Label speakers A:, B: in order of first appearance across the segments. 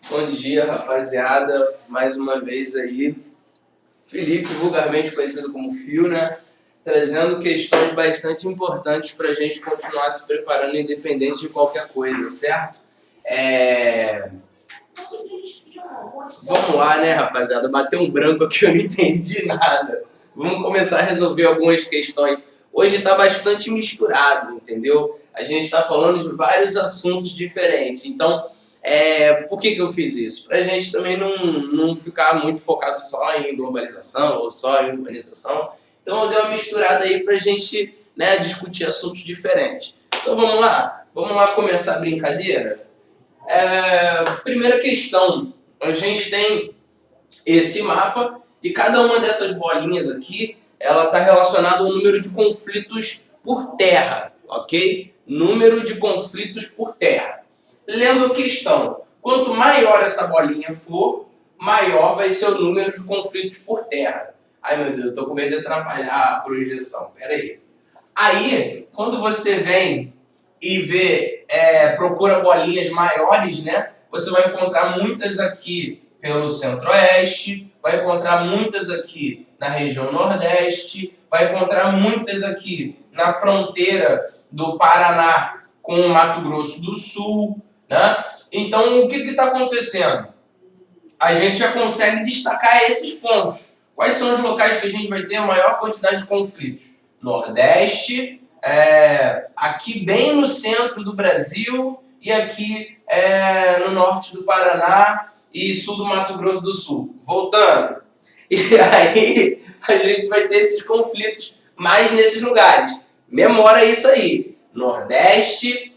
A: Bom dia, rapaziada. Mais uma vez aí, Felipe, vulgarmente conhecido como Fio, né? Trazendo questões bastante importantes para a gente continuar se preparando independente de qualquer coisa, certo? Vamos lá, né, rapaziada? Bateu um branco aqui, eu não entendi nada. Vamos começar a resolver algumas questões. Hoje está bastante misturado, entendeu? A gente está falando de vários assuntos diferentes. Então, por que eu fiz isso? Para a gente também não ficar muito focado só em globalização ou só em urbanização. Então, eu dei uma misturada aí para a gente, né, discutir assuntos diferentes. Então, vamos lá começar a brincadeira? Primeira questão, a gente tem esse mapa e cada uma dessas bolinhas aqui, ela está relacionada ao número de conflitos por terra, ok? Número de conflitos por terra. Lendo a questão, quanto maior essa bolinha for, maior vai ser o número de conflitos por terra. Ai meu Deus, estou com medo de atrapalhar a projeção, peraí. Aí, quando você vem e vê, procura bolinhas maiores, né? Você vai encontrar muitas aqui pelo centro-oeste, vai encontrar muitas aqui na região nordeste, vai encontrar muitas aqui na fronteira do Paraná com o Mato Grosso do Sul, né? Então, o que está acontecendo? A gente já consegue destacar esses pontos. Quais são os locais que a gente vai ter a maior quantidade de conflitos? Nordeste, aqui bem no centro do Brasil e aqui no norte do Paraná e sul do Mato Grosso do Sul. Voltando. E aí a gente vai ter esses conflitos mais nesses lugares. Memora isso aí. Nordeste,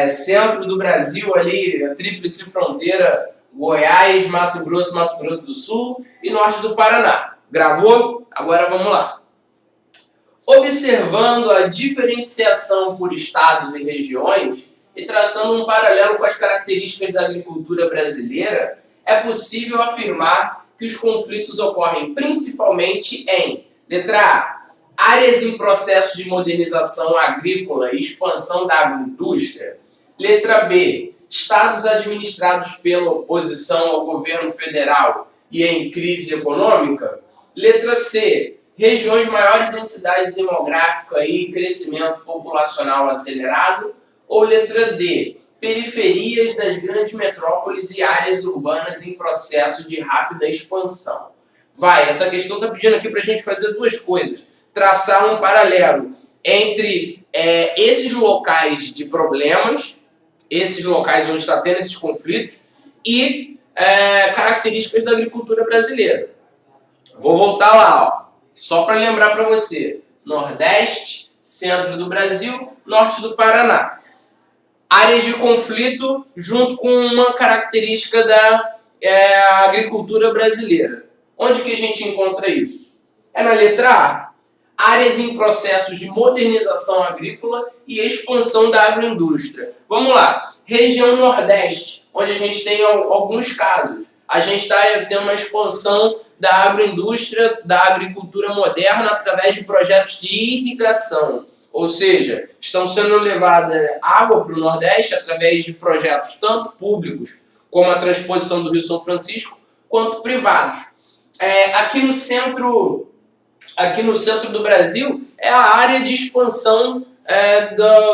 A: centro do Brasil ali, a tríplice fronteira, Goiás, Mato Grosso do Sul e norte do Paraná. Gravou? Agora vamos lá. Observando a diferenciação por estados e regiões e traçando um paralelo com as características da agricultura brasileira, é possível afirmar que os conflitos ocorrem principalmente em, letra A, áreas em processo de modernização agrícola e expansão da agroindústria. Letra B, estados administrados pela oposição ao governo federal e em crise econômica. Letra C, regiões de maior densidade demográfica e crescimento populacional acelerado. Ou letra D, periferias das grandes metrópoles e áreas urbanas em processo de rápida expansão. Essa questão está pedindo aqui para a gente fazer duas coisas. Traçar um paralelo entre esses locais de problemas, esses locais onde está tendo esses conflitos, e características da agricultura brasileira. Vou voltar lá, ó. Só para lembrar para você, Nordeste, centro do Brasil, norte do Paraná. Áreas de conflito junto com uma característica da agricultura brasileira. Onde que a gente encontra isso? É na letra A. Áreas em processos de modernização agrícola e expansão da agroindústria. Vamos lá. Região Nordeste, onde a gente tem alguns casos. A gente está tendo uma expansão da agroindústria, da agricultura moderna através de projetos de irrigação. Ou seja, estão sendo levada água para o Nordeste através de projetos tanto públicos, como a transposição do Rio São Francisco, quanto privados. Aqui no centro do Brasil é a área de expansão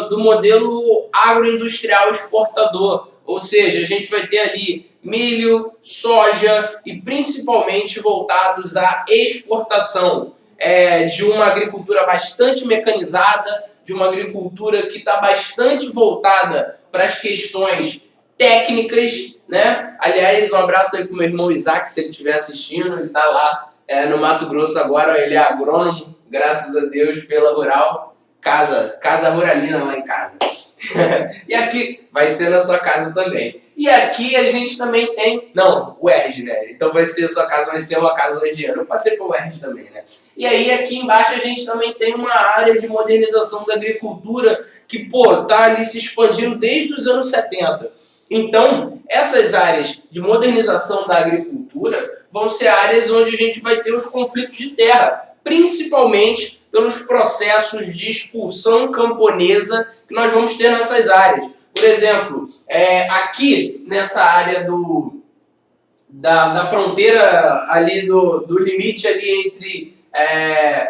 A: do modelo agroindustrial exportador. Ou seja, a gente vai ter ali milho, soja e principalmente voltados à exportação de uma agricultura bastante mecanizada, de uma agricultura que está bastante voltada para as questões técnicas, né? Aliás, um abraço aí para o meu irmão Isaac, se ele estiver assistindo, ele está lá no Mato Grosso agora, ele é agrônomo, graças a Deus, pela Rural, casa ruralina lá em casa. E aqui vai ser na sua casa também. E aqui a gente também tem... Não, o UERJ, né? Então vai ser a sua casa, vai ser uma casa mediana. Eu passei pelo UERJ também, né? E aí aqui embaixo a gente também tem uma área de modernização da agricultura que, tá ali se expandindo desde os anos 70. Então, essas áreas de modernização da agricultura vão ser áreas onde a gente vai ter os conflitos de terra, principalmente pelos processos de expulsão camponesa que nós vamos ter nessas áreas. Por exemplo, aqui nessa área da fronteira ali do limite ali entre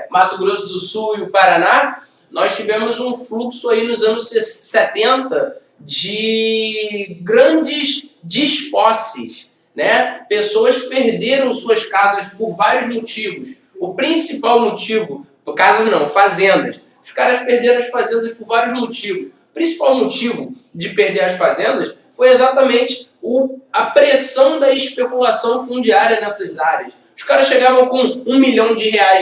A: Mato Grosso do Sul e o Paraná, nós tivemos um fluxo aí nos anos 70 de grandes desposses, né? Pessoas perderam suas casas por vários motivos. O principal motivo, casas não, fazendas. Os caras perderam as fazendas por vários motivos. O principal motivo de perder as fazendas foi exatamente a pressão da especulação fundiária nessas áreas. Os caras chegavam com R$1 milhão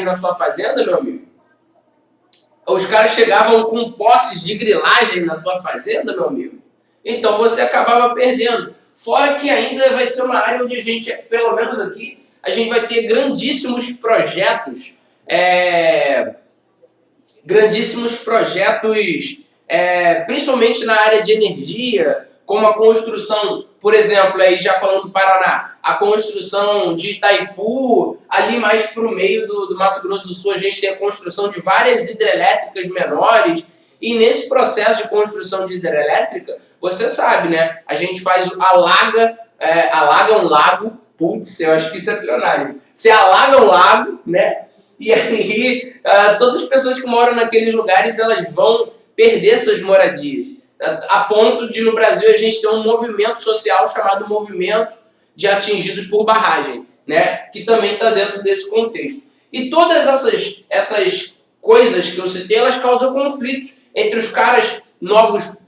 A: na sua fazenda, meu amigo. Os caras chegavam com posses de grilagem na tua fazenda, meu amigo. Então você acabava perdendo. Fora que ainda vai ser uma área onde a gente, pelo menos aqui, a gente vai ter grandíssimos projetos, principalmente na área de energia, como a construção, por exemplo, aí já falando do Paraná, a construção de Itaipu, ali mais para o meio do Mato Grosso do Sul, a gente tem a construção de várias hidrelétricas menores, e nesse processo de construção de hidrelétrica, você sabe, né? A gente alaga um lago, putz, eu acho que isso é pleonasmo. Você alaga um lago, né? E aí todas as pessoas que moram naqueles lugares, elas vão perder suas moradias. A ponto de, no Brasil, a gente ter um movimento social chamado Movimento de Atingidos por Barragem, né? Que também está dentro desse contexto. E todas essas coisas que eu citei, elas causam conflitos entre os caras novos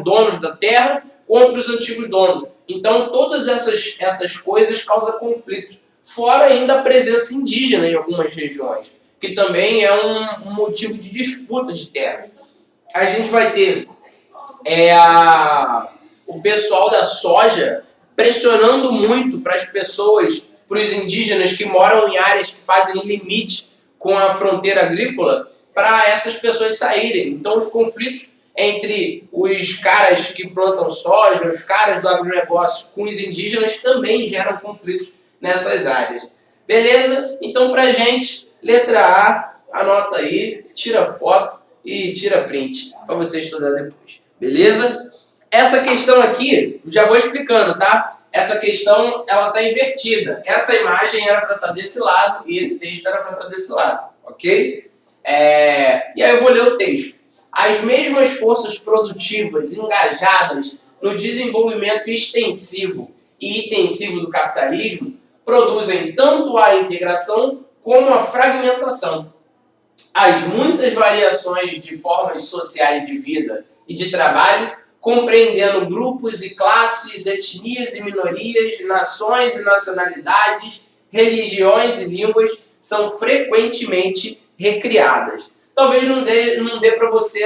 A: donos da terra contra os antigos donos. Então, todas essas coisas causam conflitos. Fora ainda a presença indígena em algumas regiões, que também é um motivo de disputa de terras. A gente vai ter o pessoal da soja pressionando muito para as pessoas, para os indígenas que moram em áreas que fazem limite com a fronteira agrícola, para essas pessoas saírem. Então, os conflitos entre os caras que plantam soja, os caras do agronegócio com os indígenas também geram conflitos nessas áreas. Beleza? Então, pra gente, letra A, anota aí, tira foto e tira print para você estudar depois. Beleza? Essa questão aqui, já vou explicando, tá? Essa questão, ela tá invertida. Essa imagem era para estar desse lado e esse texto era para estar desse lado, ok? E aí eu vou ler o texto. As mesmas forças produtivas engajadas no desenvolvimento extensivo e intensivo do capitalismo produzem tanto a integração como a fragmentação. As muitas variações de formas sociais de vida e de trabalho, compreendendo grupos e classes, etnias e minorias, nações e nacionalidades, religiões e línguas, são frequentemente recriadas. Talvez não dê para você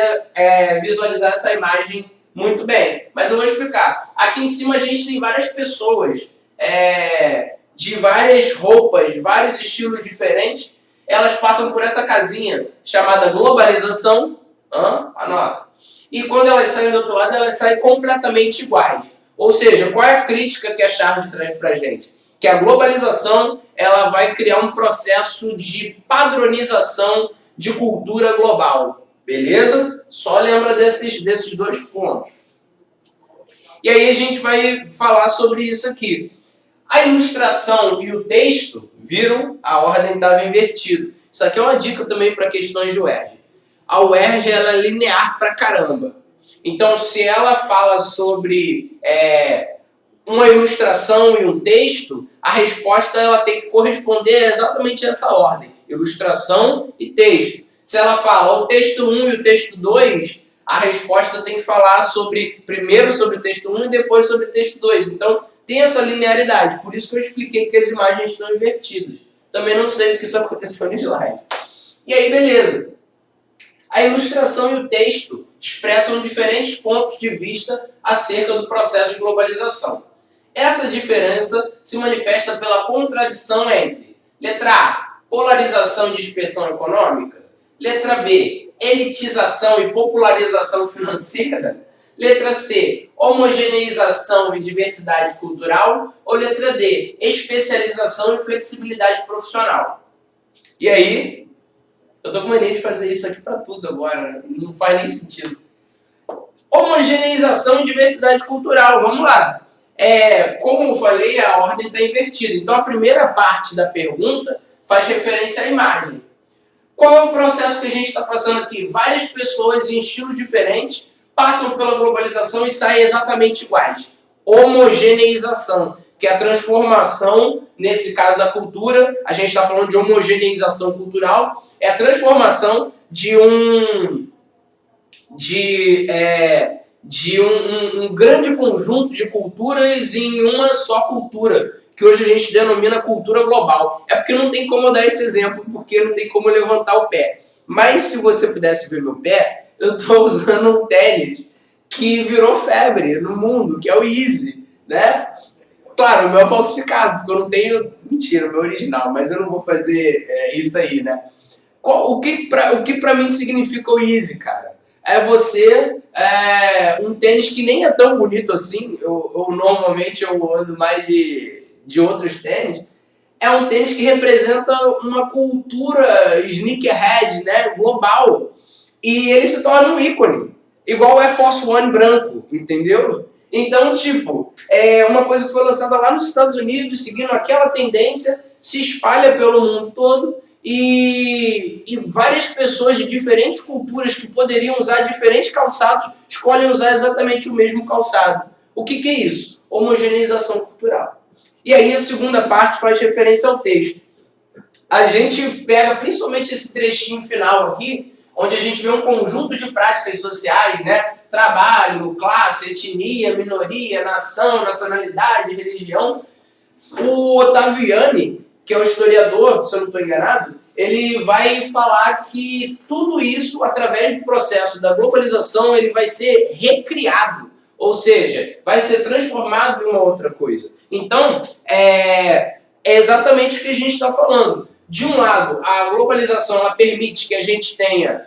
A: visualizar essa imagem muito bem, mas eu vou explicar. Aqui em cima a gente tem várias pessoas de várias roupas, vários estilos diferentes. Elas passam por essa casinha chamada globalização. Anota. E quando elas saem do outro lado, elas saem completamente iguais. Ou seja, qual é a crítica que a Charge traz para a gente? Que a globalização ela vai criar um processo de padronização de cultura global. Beleza? Só lembra desses dois pontos. E aí a gente vai falar sobre isso aqui. A ilustração e o texto, viram? A ordem estava invertida. Isso aqui é uma dica também para questões de UERJ. A UERJ ela é linear pra caramba. Então, se ela fala sobre uma ilustração e um texto, a resposta ela tem que corresponder exatamente a essa ordem. Ilustração e texto. Se ela fala o texto 1 e o texto 2, a resposta tem que falar primeiro sobre o texto 1 e depois sobre o texto 2. Então, tem essa linearidade. Por isso que eu expliquei que as imagens estão invertidas. Também não sei porque isso aconteceu no slide. E aí, beleza. A ilustração e o texto expressam diferentes pontos de vista acerca do processo de globalização. Essa diferença se manifesta pela contradição entre letra A, polarização e dispersão econômica, letra B, elitização e popularização financeira, letra C, homogeneização e diversidade cultural, ou letra D, especialização e flexibilidade profissional. E aí, eu tô com mania de fazer isso aqui para tudo agora, não faz nem sentido. Homogeneização e diversidade cultural, vamos lá. Como eu falei, a ordem está invertida. Então, a primeira parte da pergunta faz referência à imagem. Qual é o processo que a gente está passando aqui? Várias pessoas em estilos diferentes passam pela globalização e saem exatamente iguais. Homogeneização, que é a transformação, nesse caso da cultura, a gente está falando de homogeneização cultural, é a transformação de um grande conjunto de culturas em uma só cultura, que hoje a gente denomina cultura global. É porque não tem como eu dar esse exemplo, porque não tem como eu levantar o pé. Mas se você pudesse ver meu pé, eu estou usando um tênis que virou febre no mundo, que é o Yeezy, né? Claro, o meu é falsificado, porque eu não tenho... Mentira, o meu original, mas eu não vou fazer isso aí, né? O que pra mim significa o Yeezy, cara? Um tênis que nem é tão bonito assim, normalmente eu ando mais de outros tênis, é um tênis que representa uma cultura sneakerhead, né, global, e ele se torna um ícone, igual o Air Force One branco, entendeu? Então, tipo, é uma coisa que foi lançada lá nos Estados Unidos, seguindo aquela tendência, se espalha pelo mundo todo, e várias pessoas de diferentes culturas que poderiam usar diferentes calçados escolhem usar exatamente o mesmo calçado. O que é isso? Homogeneização cultural. E aí a segunda parte faz referência ao texto. A gente pega principalmente esse trechinho final aqui, onde a gente vê um conjunto de práticas sociais, né? Trabalho, classe, etnia, minoria, nação, nacionalidade, religião. O Ottaviani, que é o historiador, se eu não estou enganado, ele vai falar que tudo isso, através do processo da globalização, ele vai ser recriado. Ou seja, vai ser transformado em uma outra coisa. Então, é exatamente o que a gente está falando. De um lado, a globalização ela permite que a gente tenha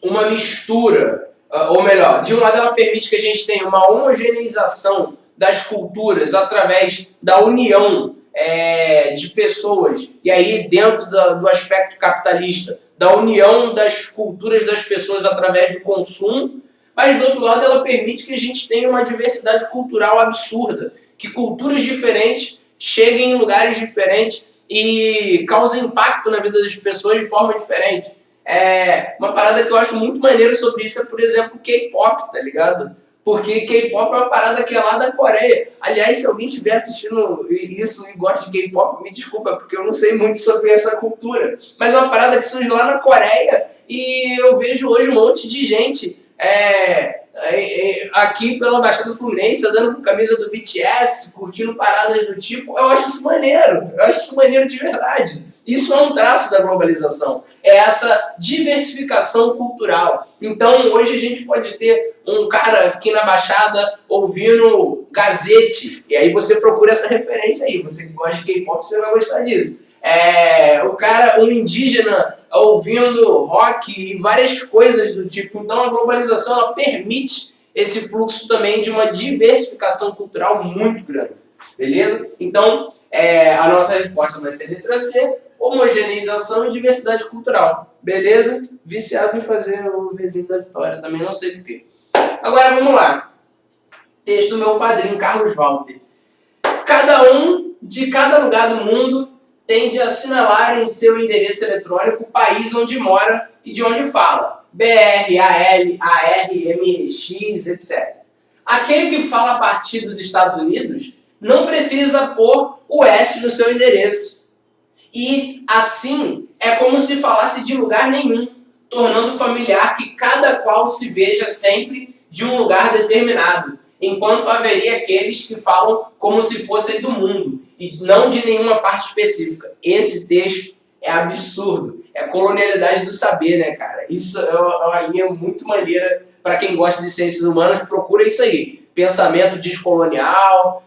A: uma mistura, ou melhor, de um lado ela permite que a gente tenha uma homogeneização das culturas através da união de pessoas, e aí dentro do aspecto capitalista, da união das culturas das pessoas através do consumo, mas do outro lado ela permite que a gente tenha uma diversidade cultural absurda, que culturas diferentes cheguem em lugares diferentes e causem impacto na vida das pessoas de forma diferente. Uma parada que eu acho muito maneira sobre isso é, por exemplo, o K-pop, tá ligado? Porque K-pop é uma parada que é lá da Coreia. Aliás, se alguém estiver assistindo isso e gosta de K-pop, me desculpa, porque eu não sei muito sobre essa cultura. Mas é uma parada que surge lá na Coreia e eu vejo hoje um monte de gente aqui pela Baixada Fluminense, andando com camisa do BTS, curtindo paradas do tipo. Eu acho isso maneiro de verdade. Isso é um traço da globalização, é essa diversificação cultural. Então, hoje a gente pode ter um cara aqui na Baixada ouvindo Gazette, e aí você procura essa referência aí, você que gosta de K-pop, você vai gostar disso. Um indígena ouvindo rock e várias coisas do tipo. Então, a globalização ela permite esse fluxo também de uma diversificação cultural muito grande. Beleza? Então, a nossa resposta vai ser letra C, homogeneização e diversidade cultural. Beleza? Viciado em fazer o vizinho da Vitória, também não sei do que. Agora vamos lá. Texto do meu padrinho, Carlos Walter. Cada um de cada lugar do mundo tem de assinalar em seu endereço eletrônico o país onde mora e de onde fala. BR, AL, AR, MX, etc. Aquele que fala a partir dos Estados Unidos não precisa pôr o S no seu endereço. E, assim, é como se falasse de lugar nenhum, tornando familiar que cada qual se veja sempre de um lugar determinado, enquanto haveria aqueles que falam como se fossem do mundo, e não de nenhuma parte específica. Esse texto é absurdo. É colonialidade do saber, né, cara? Isso é uma linha muito maneira para quem gosta de ciências humanas, procura isso aí. Pensamento descolonial,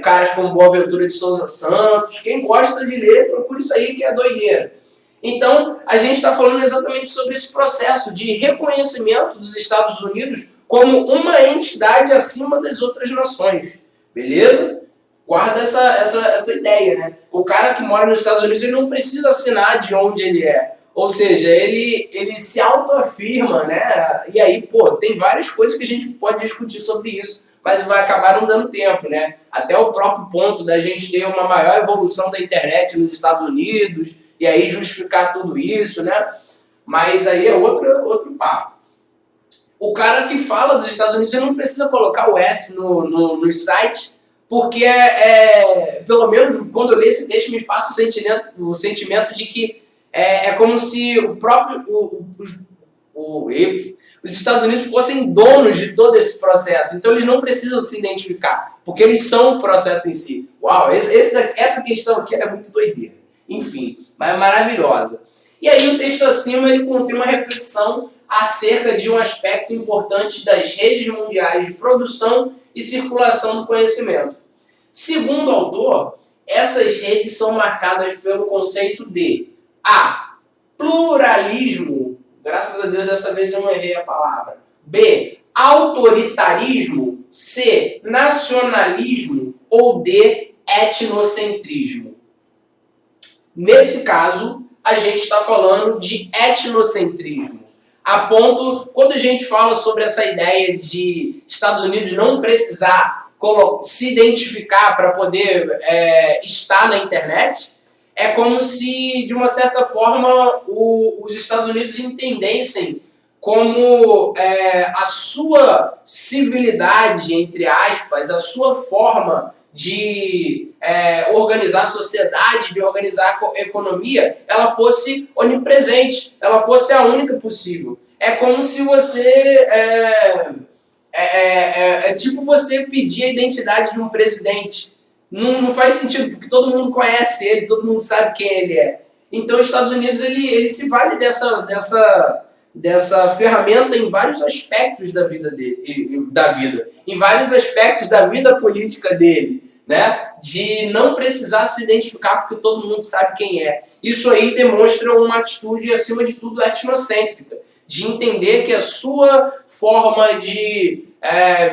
A: caras como Boaventura de Souza Santos. Quem gosta de ler, procura isso aí que é doideira. Então, a gente está falando exatamente sobre esse processo de reconhecimento dos Estados Unidos como uma entidade acima das outras nações. Beleza? Guarda essa ideia, né? O cara que mora nos Estados Unidos ele não precisa assinar de onde ele é. Ou seja, ele se autoafirma, né? E aí, pô, tem várias coisas que a gente pode discutir sobre isso, mas vai acabar não dando tempo, né? Até o próprio ponto da gente ter uma maior evolução da internet nos Estados Unidos, e aí justificar tudo isso, né? Mas aí é outro papo. O cara que fala dos Estados Unidos, ele não precisa colocar o S no site, porque pelo menos quando eu leio esse texto, me passa o sentimento de que é como se o próprio os Estados Unidos fossem donos de todo esse processo. Então eles não precisam se identificar, porque eles são o processo em si. Uau, essa questão aqui é muito doideira. Enfim, mas é maravilhosa. E aí o texto acima ele contém uma reflexão acerca de um aspecto importante das redes mundiais de produção e circulação do conhecimento. Segundo o autor, essas redes são marcadas pelo conceito de A. Pluralismo. Graças a Deus, dessa vez eu não errei a palavra. B. Autoritarismo. C. Nacionalismo. Ou D. Etnocentrismo. Nesse caso, a gente está falando de etnocentrismo. A ponto, quando a gente fala sobre essa ideia de Estados Unidos não precisar se identificar para poder estar na internet, é como se, de uma certa forma, os Estados Unidos entendessem como a sua civilidade, entre aspas, a sua forma de organizar a sociedade, de organizar a economia, ela fosse onipresente, ela fosse a única possível. É como se você... tipo você pedir a identidade de um presidente. Não faz sentido, porque todo mundo conhece ele, todo mundo sabe quem ele é. Então, os Estados Unidos ele se vale dessa ferramenta em vários aspectos da vida dele, em vários aspectos da vida política dele, né? De não precisar se identificar porque todo mundo sabe quem é. Isso aí demonstra uma atitude, acima de tudo, etnocêntrica, de entender que a sua forma de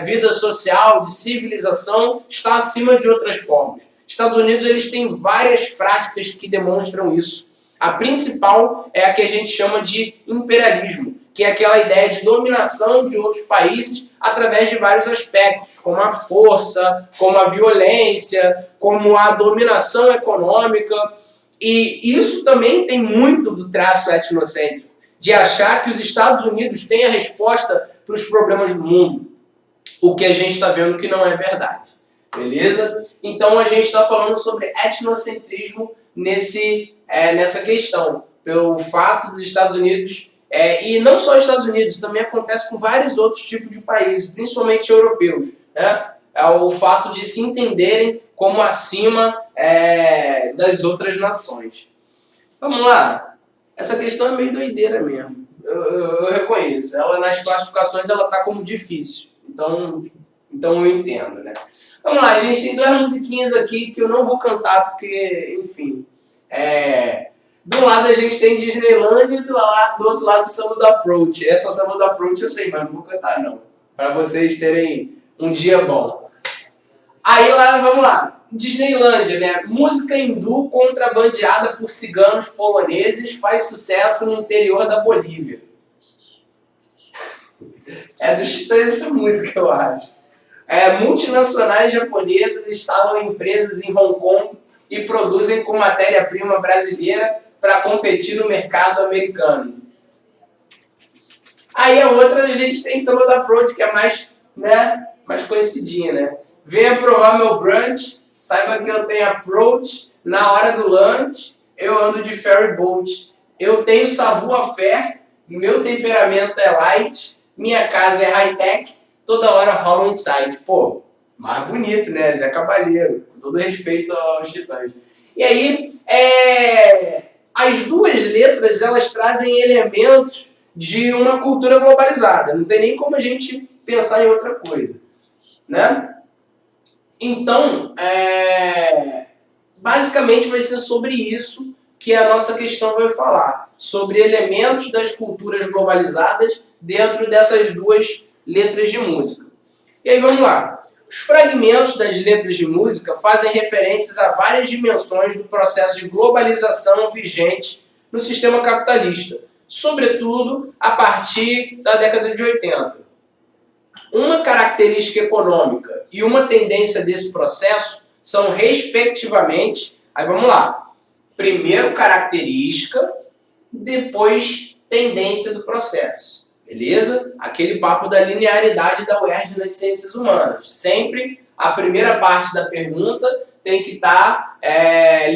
A: vida social, de civilização, está acima de outras formas. Estados Unidos eles têm várias práticas que demonstram isso. A principal é a que a gente chama de imperialismo, que é aquela ideia de dominação de outros países através de vários aspectos, como a força, como a violência, como a dominação econômica. E isso também tem muito do traço etnocêntrico, de achar que os Estados Unidos têm a resposta para os problemas do mundo, o que a gente está vendo que não é verdade. Beleza? Então a gente está falando sobre etnocentrismo nessa questão, pelo fato dos Estados Unidos, e não só os Estados Unidos, também acontece com vários outros tipos de países, principalmente europeus, né? É o fato de se entenderem como acima das outras nações. Vamos lá. Essa questão é meio doideira mesmo. Eu reconheço. Ela nas classificações ela tá como difícil. Então eu entendo, né? Vamos lá, a gente tem duas musiquinhas aqui que eu não vou cantar porque, enfim. Do lado a gente tem Disneyland e do outro lado Samba do Approach. Essa Samba do Approach eu sei, mas não vou cantar não. Para vocês terem um dia bom. Aí vamos lá. Disneylândia, né? Música hindu contrabandeada por ciganos poloneses faz sucesso no interior da Bolívia. É do Titãs essa música, eu acho. Multinacionais japonesas instalam empresas em Hong Kong e produzem com matéria-prima brasileira para competir no mercado americano. Aí a outra a gente tem Samba da Approach, que é mais conhecidinha, né? Venha provar meu brunch, saiba que eu tenho approach, na hora do lunch eu ando de ferry boat. Eu tenho savoir-faire, meu temperamento é light, minha casa é high-tech, toda hora rola um insight. Pô, mais bonito, né? Zé Cabaleiro, com todo respeito aos Titãs. E aí, as duas letras, elas trazem elementos de uma cultura globalizada. Não tem nem como a gente pensar em outra coisa, né? Então, basicamente vai ser sobre isso que a nossa questão vai falar. Sobre elementos das culturas globalizadas dentro dessas duas letras de música. E aí vamos lá. Os fragmentos das letras de música fazem referências a várias dimensões do processo de globalização vigente no sistema capitalista, sobretudo a partir da década de 80. Uma característica econômica e uma tendência desse processo são, respectivamente, aí vamos lá, primeiro característica, depois tendência do processo, beleza? Aquele papo da linearidade da UERJ nas ciências humanas. Sempre a primeira parte da pergunta tem que estar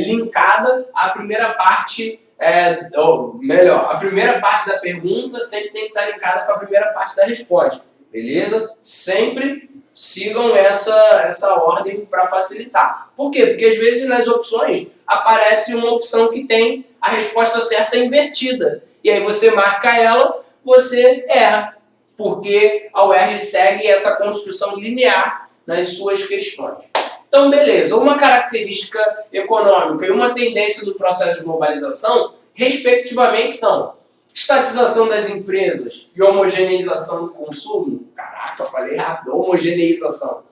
A: linkada à primeira parte, ou melhor, a primeira parte da pergunta sempre tem que estar linkada com a primeira parte da resposta, beleza? Sempre sigam essa ordem para facilitar. Por quê? Porque às vezes nas opções aparece uma opção que tem a resposta certa invertida. E aí você marca ela, você erra. Porque a UERJ segue essa construção linear nas suas questões. Então, beleza. Uma característica econômica e uma tendência do processo de globalização, respectivamente, são estatização das empresas e homogeneização do consumo. Caraca, falei rápido. Homogeneização.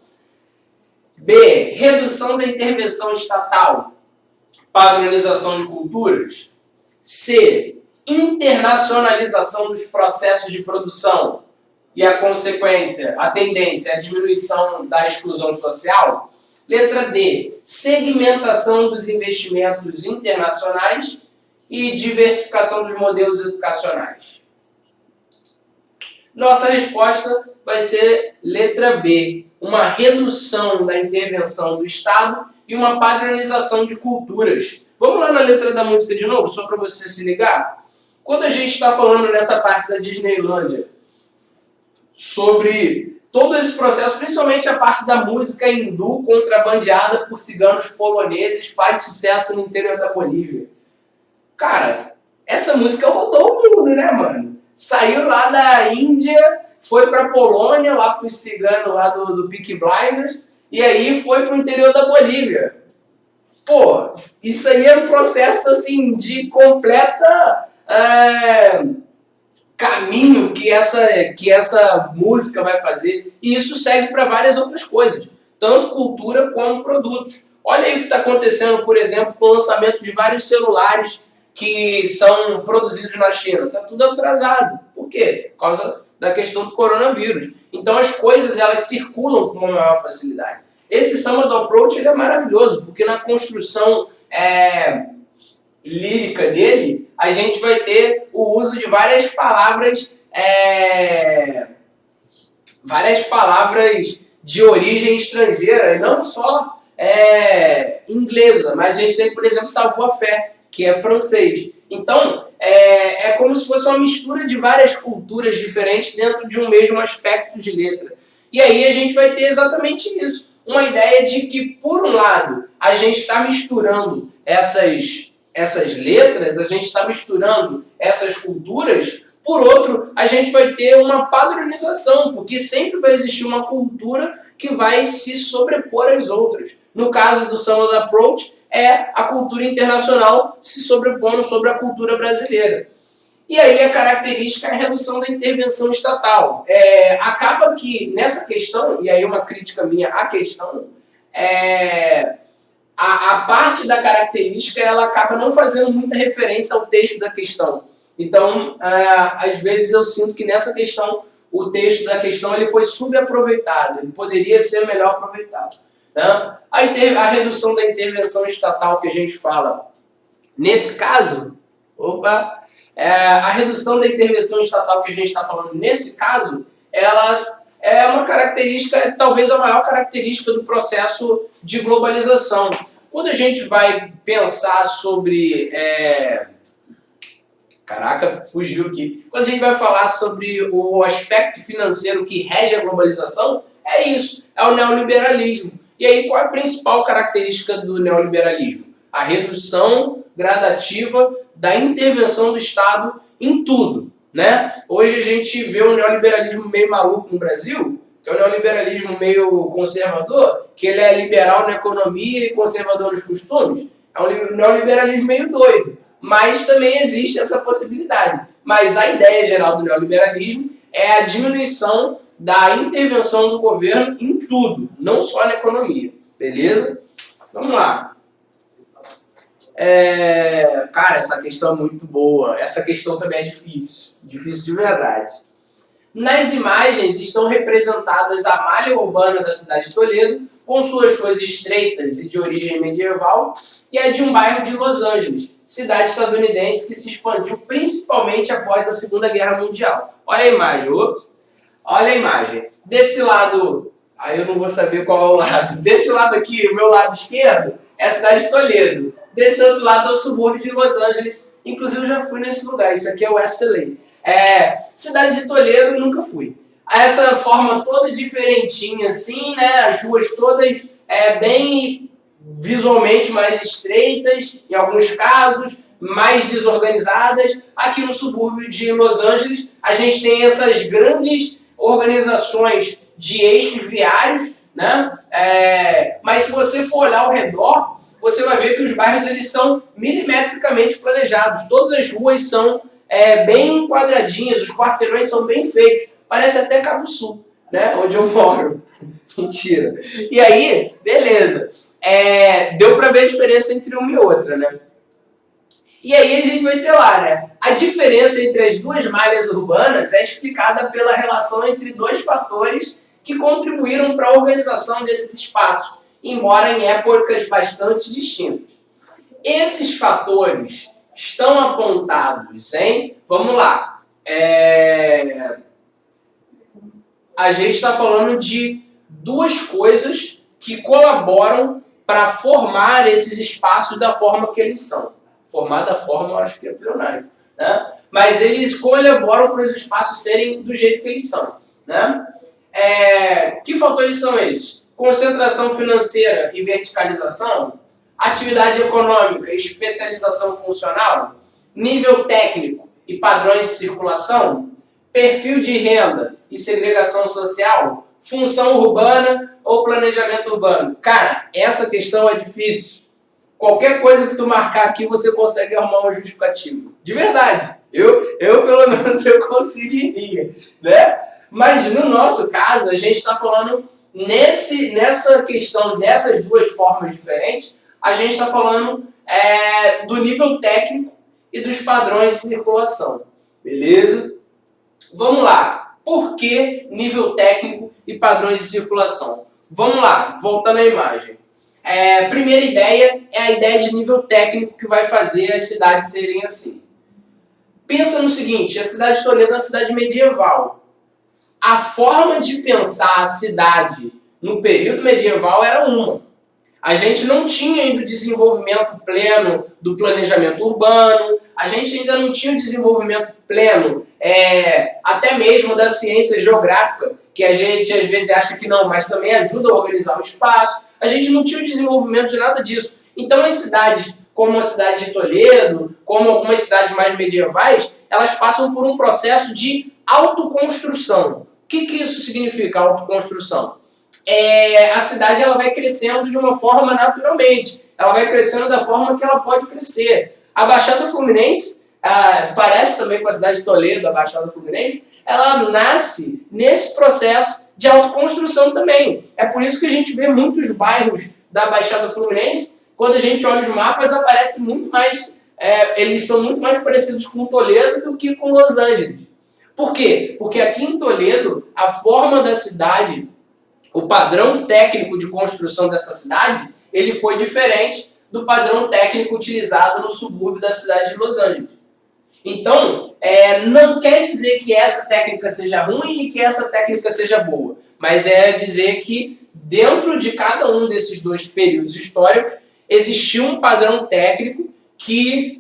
A: B. Redução da intervenção estatal. Padronização de culturas. C. Internacionalização dos processos de produção e a consequência, a tendência é a diminuição da exclusão social. Letra D. Segmentação dos investimentos internacionais e diversificação dos modelos educacionais. Nossa resposta vai ser letra B. Uma redução da intervenção do Estado e uma padronização de culturas. Vamos lá na letra da música de novo, só para você se ligar? Quando a gente está falando nessa parte da Disneylândia sobre todo esse processo, principalmente a parte da música hindu contrabandeada por ciganos poloneses, faz sucesso no interior da Bolívia. Cara, essa música rodou o mundo, né, mano? Saiu lá da Índia, foi pra Polônia, lá pros ciganos lá do Peaky Blinders, e aí foi pro interior da Bolívia. Pô, isso aí é um processo, assim, de completa caminho que essa música vai fazer, e isso segue para várias outras coisas, tanto cultura como produtos. Olha aí o que está acontecendo, por exemplo, com o lançamento de vários celulares que são produzidos na China. Está tudo atrasado. Por quê? Por causa da questão do coronavírus. Então as coisas elas circulam com uma maior facilidade. Esse Samba do Approach ele é maravilhoso, porque na construção lírica dele, a gente vai ter o uso de várias palavras de origem estrangeira, e não só inglesa, mas a gente tem, por exemplo, savoir-faire, que é francês. Então, é como se fosse uma mistura de várias culturas diferentes dentro de um mesmo aspecto de letra. E aí a gente vai ter exatamente isso. Uma ideia de que, por um lado, a gente está misturando essas letras, a gente está misturando essas culturas, por outro, a gente vai ter uma padronização, porque sempre vai existir uma cultura que vai se sobrepor às outras. No caso do Samba do Approach, é a cultura internacional se sobrepondo sobre a cultura brasileira. E aí a característica é a redução da intervenção estatal. Acaba que nessa questão, e aí uma crítica minha à questão, a parte da característica ela acaba não fazendo muita referência ao texto da questão. Então, às vezes eu sinto que nessa questão, o texto da questão ele foi subaproveitado, ele poderia ser melhor aproveitado. Né? A redução da intervenção estatal que a gente fala, nesse caso, a redução da intervenção estatal que a gente está falando nesse caso, ela é uma característica, talvez a maior característica do processo de globalização. Quando a gente vai pensar sobre... Caraca, fugiu aqui. Quando a gente vai falar sobre o aspecto financeiro que rege a globalização, é isso, é o neoliberalismo. E aí, qual é a principal característica do neoliberalismo? A redução gradativa da intervenção do Estado em tudo, né? Hoje a gente vê um neoliberalismo meio maluco no Brasil, que é um neoliberalismo meio conservador, que ele é liberal na economia e conservador nos costumes. É um neoliberalismo meio doido, mas também existe essa possibilidade. Mas a ideia geral do neoliberalismo é a diminuição da intervenção do governo em tudo, não só na economia, beleza? Vamos lá. Cara, essa questão é muito boa. Essa questão também é difícil. Difícil de verdade. Nas imagens estão representadas a malha urbana da cidade de Toledo, com suas ruas estreitas e de origem medieval, e a de um bairro de Los Angeles, cidade estadunidense que se expandiu principalmente após a Segunda Guerra Mundial. Olha a imagem, olha a imagem. Desse lado, aí eu não vou saber qual é o lado. Desse lado aqui, o meu lado esquerdo, é a cidade de Toledo. Desse outro lado é o subúrbio de Los Angeles. Inclusive eu já fui nesse lugar, isso aqui é o West LA. Cidade de Toledo, nunca fui. Essa forma toda diferentinha assim, né? As ruas todas bem visualmente mais estreitas, em alguns casos, mais desorganizadas. Aqui no subúrbio de Los Angeles, a gente tem essas grandes organizações de eixos viários, né? Mas se você for olhar ao redor, você vai ver que os bairros eles são milimetricamente planejados. Todas as ruas são bem quadradinhas, os quarteirões são bem feitos. Parece até Cabo Sul, né? Onde eu moro. Mentira. E aí, beleza. Deu pra ver a diferença entre uma e outra, né? E aí a gente vai ter lá, né? A diferença entre as duas malhas urbanas é explicada pela relação entre dois fatores que contribuíram para a organização desses espaços, embora em épocas bastante distintas. Esses fatores estão apontados em... Vamos lá. A gente está falando de duas coisas que colaboram para formar esses espaços da forma que eles são. Formar da forma, eu acho que é pleonasmo, né? Mas eles colaboram para os espaços serem do jeito que eles são, né? Que fatores são esses? Concentração financeira e verticalização, atividade econômica, especialização funcional, nível técnico e padrões de circulação, perfil de renda e segregação social, função urbana ou planejamento urbano. Cara, essa questão é difícil. Qualquer coisa que tu marcar aqui, você consegue arrumar uma justificativa. De verdade. Eu pelo menos, eu conseguiria, né? Mas, no nosso caso, a gente está falando, nessa questão dessas duas formas diferentes, a gente está falando do nível técnico e dos padrões de circulação. Beleza? Vamos lá. Por que nível técnico e padrões de circulação? Vamos lá, voltando à imagem. Primeira ideia é a ideia de nível técnico que vai fazer as cidades serem assim. Pensa no seguinte, a cidade de Toledo é uma cidade medieval. A forma de pensar a cidade no período medieval era uma. A gente não tinha ainda o desenvolvimento pleno do planejamento urbano, a gente ainda não tinha o desenvolvimento pleno até mesmo da ciência geográfica, que a gente às vezes acha que não, mas também ajuda a organizar o espaço. A gente não tinha o desenvolvimento de nada disso. Então as cidades, como a cidade de Toledo, como algumas cidades mais medievais, elas passam por um processo de autoconstrução. O que isso significa, autoconstrução? A cidade ela vai crescendo de uma forma naturalmente. Ela vai crescendo da forma que ela pode crescer. A Baixada Fluminense, parece também com a cidade de Toledo, a Baixada Fluminense, ela nasce nesse processo de autoconstrução também. É por isso que a gente vê muitos bairros da Baixada Fluminense, quando a gente olha os mapas, aparece muito mais, eles são muito mais parecidos com Toledo do que com Los Angeles. Por quê? Porque aqui em Toledo, a forma da cidade, o padrão técnico de construção dessa cidade, ele foi diferente do padrão técnico utilizado no subúrbio da cidade de Los Angeles. Então, não quer dizer que essa técnica seja ruim e que essa técnica seja boa, mas é dizer que dentro de cada um desses dois períodos históricos existiu um padrão técnico que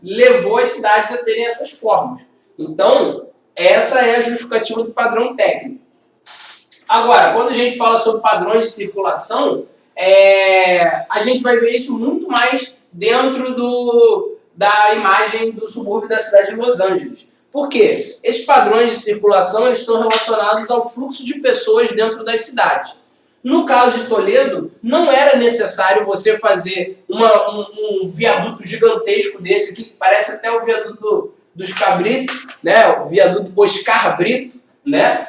A: levou as cidades a terem essas formas. Então, essa é a justificativa do padrão técnico. Agora, quando a gente fala sobre padrões de circulação, a gente vai ver isso muito mais dentro da imagem do subúrbio da cidade de Los Angeles. Por quê? Esses padrões de circulação eles estão relacionados ao fluxo de pessoas dentro das cidades. No caso de Toledo, não era necessário você fazer um viaduto gigantesco desse aqui, que parece até o viaduto dos Cabritos, né? O viaduto Oscar Brito, né?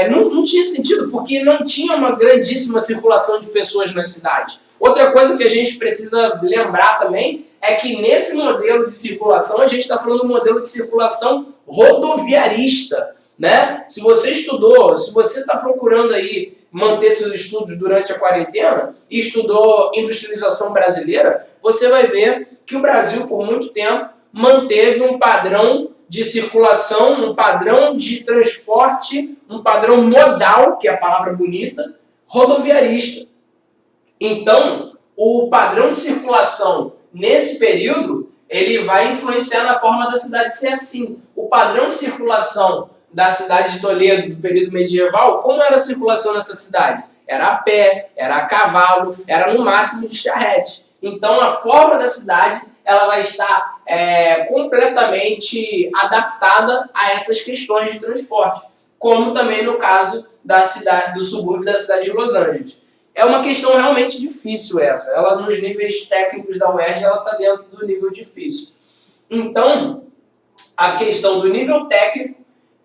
A: não tinha sentido, porque não tinha uma grandíssima circulação de pessoas nas cidades. Outra coisa que a gente precisa lembrar também é que nesse modelo de circulação, a gente está falando de um modelo de circulação rodoviarista, né? Se você estudou, se você está procurando aí manter seus estudos durante a quarentena e estudou industrialização brasileira, você vai ver que o Brasil, por muito tempo, manteve um padrão de circulação, um padrão de transporte, um padrão modal, que é a palavra bonita, rodoviarista. Então, o padrão de circulação nesse período, ele vai influenciar na forma da cidade ser assim. O padrão de circulação da cidade de Toledo, do período medieval, como era a circulação nessa cidade? Era a pé, era a cavalo, era no máximo de charrete. Então, a forma da cidade ela vai estar completamente adaptada a essas questões de transporte, como também no caso da cidade, do subúrbio da cidade de Los Angeles. É uma questão realmente difícil essa. Ela, nos níveis técnicos da UERJ, ela está dentro do nível difícil. Então, a questão do nível técnico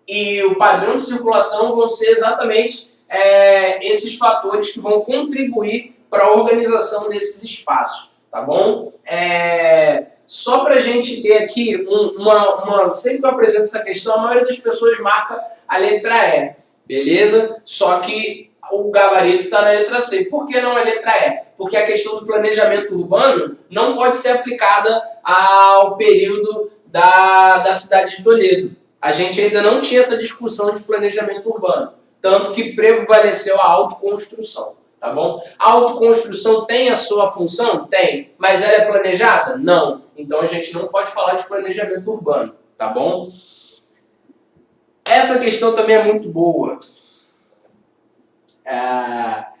A: e o padrão de circulação vão ser exatamente esses fatores que vão contribuir para a organização desses espaços, tá bom? Só para a gente ter aqui sempre que eu apresento essa questão, a maioria das pessoas marca a letra E, beleza? Só que o gabarito está na letra C. Por que não a letra E? Porque a questão do planejamento urbano não pode ser aplicada ao período da cidade de Toledo. A gente ainda não tinha essa discussão de planejamento urbano, tanto que prevaleceu a autoconstrução, tá bom? A autoconstrução tem a sua função? Tem. Mas ela é planejada? Não. Então a gente não pode falar de planejamento urbano, tá bom? Essa questão também é muito boa.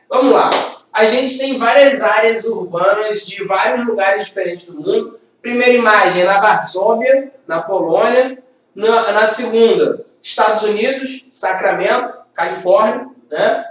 A: Vamos lá. A gente tem várias áreas urbanas de vários lugares diferentes do mundo. Primeira imagem é na Varsóvia, na Polônia. Na segunda, Estados Unidos, Sacramento, Califórnia, né?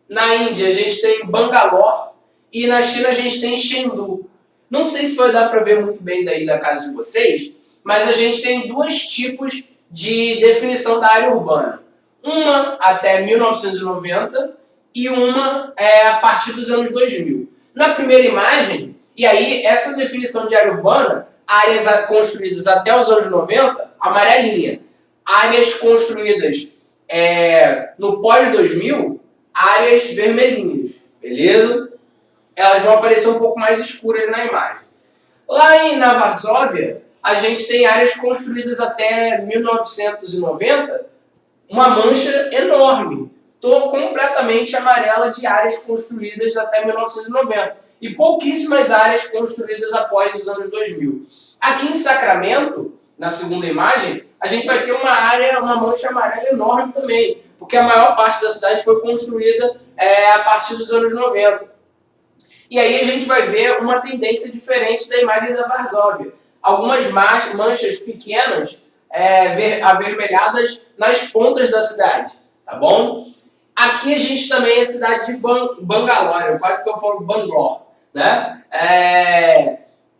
A: Na Índia a gente tem Bangalore e na China a gente tem Chengdu. Não sei se vai dar para ver muito bem daí da casa de vocês, mas a gente tem dois tipos de definição da área urbana. Uma até 1990 e uma a partir dos anos 2000. Na primeira imagem, e aí essa definição de área urbana, áreas construídas até os anos 90, amarelinha. Áreas construídas no pós-2000, áreas vermelhinhas, beleza? Elas vão aparecer um pouco mais escuras na imagem. Lá na Varsóvia, a gente tem áreas construídas até 1990, uma mancha enorme, completamente amarela de áreas construídas até 1990. E pouquíssimas áreas construídas após os anos 2000. Aqui em Sacramento, na segunda imagem, a gente vai ter uma mancha amarela enorme também, porque a maior parte da cidade foi construída a partir dos anos 90. E aí a gente vai ver uma tendência diferente da imagem da Varsóvia. Algumas manchas pequenas avermelhadas nas pontas da cidade, tá bom? Aqui a gente também é a cidade de Bangalore, quase que eu falo Bangalore, né?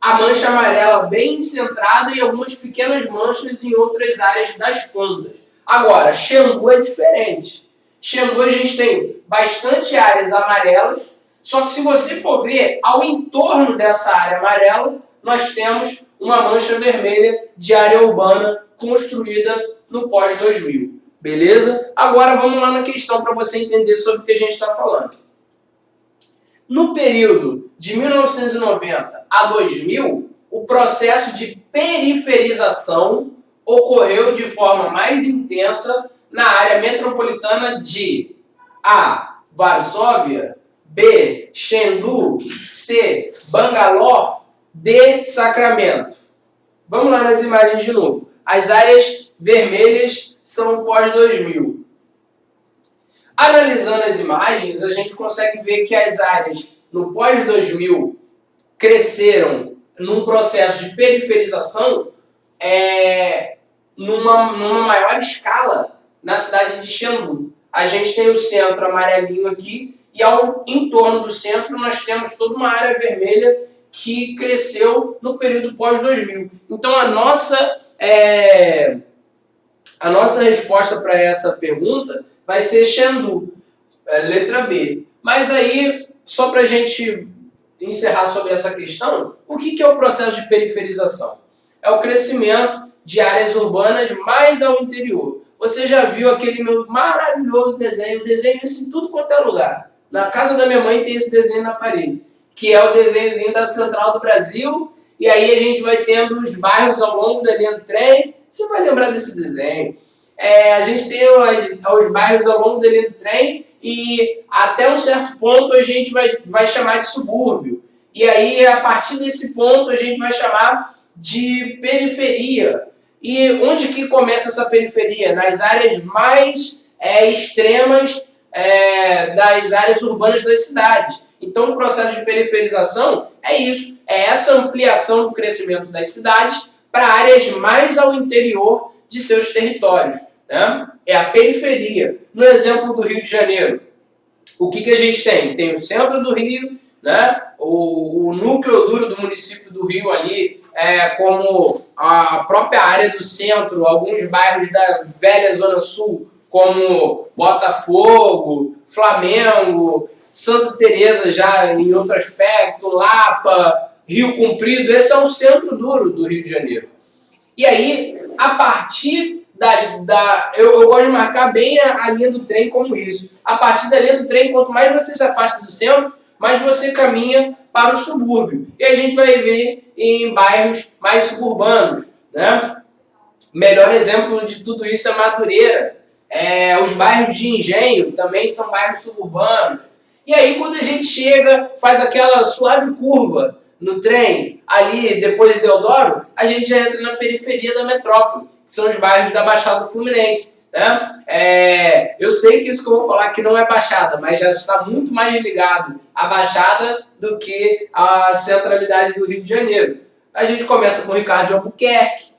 A: A mancha amarela bem centrada e algumas pequenas manchas em outras áreas das pontas. Agora, Chengdu é diferente. Chengdu a gente tem bastante áreas amarelas, só que se você for ver, ao entorno dessa área amarela, nós temos uma mancha vermelha de área urbana construída no pós-2000. Beleza? Agora vamos lá na questão para você entender sobre o que a gente está falando. No período de 1990 a 2000, o processo de periferização ocorreu de forma mais intensa na área metropolitana de A. Varsóvia, B. Chengdu, C. Bangalore, D. Sacramento. Vamos lá nas imagens de novo. As áreas vermelhas são pós-2000. Analisando as imagens, a gente consegue ver que as áreas no pós-2000 cresceram num processo de periferização numa maior escala na cidade de Chengdu. A gente tem o centro amarelinho aqui e ao entorno do centro nós temos toda uma área vermelha que cresceu no período pós-2000. Então a nossa A nossa resposta para essa pergunta vai ser Chengdu, letra B. Mas aí, só para a gente encerrar sobre essa questão, o que é o processo de periferização? É o crescimento de áreas urbanas mais ao interior. Você já viu aquele meu maravilhoso desenho, desenho isso em tudo quanto é lugar. Na casa da minha mãe tem esse desenho na parede, que é o desenhozinho da Central do Brasil, e aí a gente vai tendo os bairros ao longo da linha do trem. Você vai lembrar desse desenho. A gente tem os bairros ao longo da linha do trem e até um certo ponto a gente vai chamar de subúrbio. E aí, a partir desse ponto, a gente vai chamar de periferia. E onde que começa essa periferia? Nas áreas mais extremas das áreas urbanas das cidades. Então, o processo de periferização é isso, é essa ampliação do crescimento das cidades para áreas mais ao interior de seus territórios. Né? É a periferia. No exemplo do Rio de Janeiro, o que a gente tem? Tem o centro do Rio, né? O núcleo duro do município do Rio ali, como a própria área do centro, alguns bairros da velha Zona Sul, como Botafogo, Flamengo, Santa Teresa já em outro aspecto, Lapa, Rio Comprido, esse é o centro duro do Rio de Janeiro. E aí, a partir eu gosto de marcar bem a linha do trem como isso. A partir da linha do trem, quanto mais você se afasta do centro, mais você caminha para o subúrbio. E a gente vai ver em bairros mais suburbanos. Né? Melhor exemplo de tudo isso é Madureira. Os bairros de Engenho também são bairros suburbanos. E aí, quando a gente chega, faz aquela suave curva no trem, ali depois de Deodoro, a gente já entra na periferia da metrópole, que são os bairros da Baixada Fluminense. Né? Eu sei que isso que eu vou falar aqui não é Baixada, mas já está muito mais ligado à Baixada do que à centralidade do Rio de Janeiro. A gente começa com o Ricardo de Albuquerque,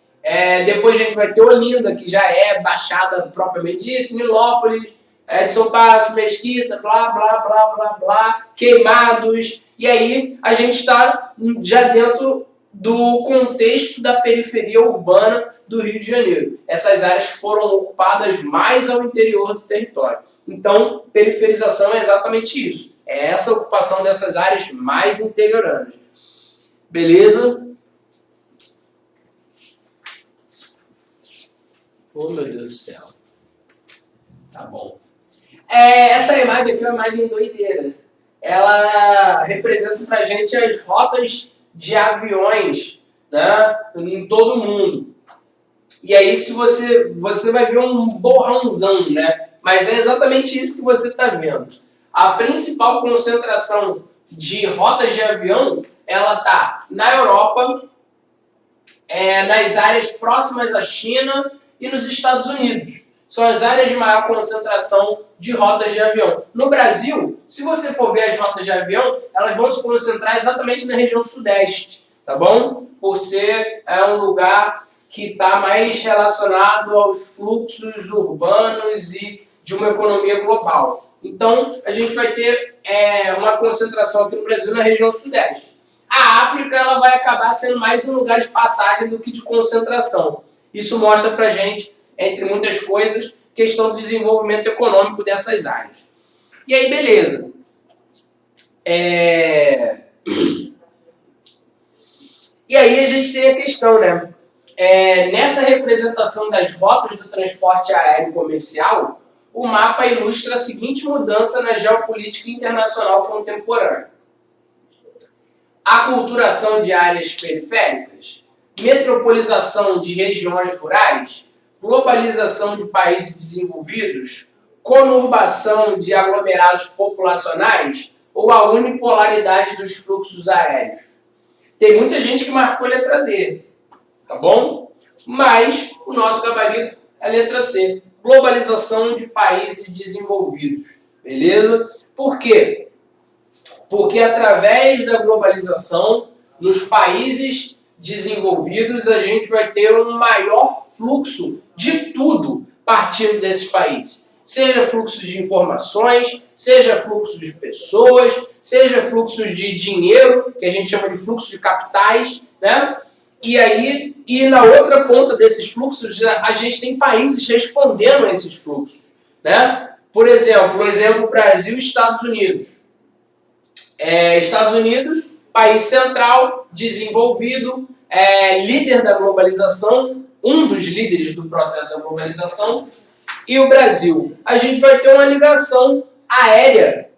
A: depois a gente vai ter Olinda, que já é Baixada propriamente dita, Nilópolis, Edson Passo, Mesquita, blá, blá, blá, blá, blá, Queimados, e aí a gente está já dentro do contexto da periferia urbana do Rio de Janeiro. Essas áreas que foram ocupadas mais ao interior do território. Então, periferização é exatamente isso. É essa ocupação dessas áreas mais interioranas. Beleza? Oh, meu Deus do céu. Tá bom. Essa imagem aqui é uma imagem doideira. Ela representa pra gente as rotas de aviões, né, em todo o mundo. E aí se você vai ver um borrãozão, né? Mas é exatamente isso que você está vendo. A principal concentração de rotas de avião, ela está na Europa, nas áreas próximas à China e nos Estados Unidos. São as áreas de maior concentração de rotas de avião. No Brasil, se você for ver as rotas de avião, elas vão se concentrar exatamente na região sudeste, tá bom? Por ser um lugar que está mais relacionado aos fluxos urbanos e de uma economia global. Então, a gente vai ter uma concentração aqui no Brasil na região sudeste. A África ela vai acabar sendo mais um lugar de passagem do que de concentração. Isso mostra pra gente, entre muitas coisas, questão do desenvolvimento econômico dessas áreas. E aí, beleza. E aí a gente tem a questão, né? Nessa representação das rotas do transporte aéreo comercial, o mapa ilustra a seguinte mudança na geopolítica internacional contemporânea. Aculturação de áreas periféricas, metropolização de regiões rurais, globalização de países desenvolvidos, conurbação de aglomerados populacionais ou a unipolaridade dos fluxos aéreos. Tem muita gente que marcou a letra D, tá bom? Mas o nosso gabarito é a letra C, globalização de países desenvolvidos, beleza? Por quê? Porque através da globalização, nos países desenvolvidos, a gente vai ter um maior fluxo de tudo partindo desses países. Seja fluxo de informações, seja fluxo de pessoas, seja fluxos de dinheiro, que a gente chama de fluxo de capitais, né? E na outra ponta desses fluxos, a gente tem países respondendo a esses fluxos, né? Por exemplo, o exemplo Brasil e Estados Unidos. Estados Unidos, país central, desenvolvido, líder da globalização, um dos líderes do processo da globalização, e o Brasil. A gente vai ter uma ligação aérea,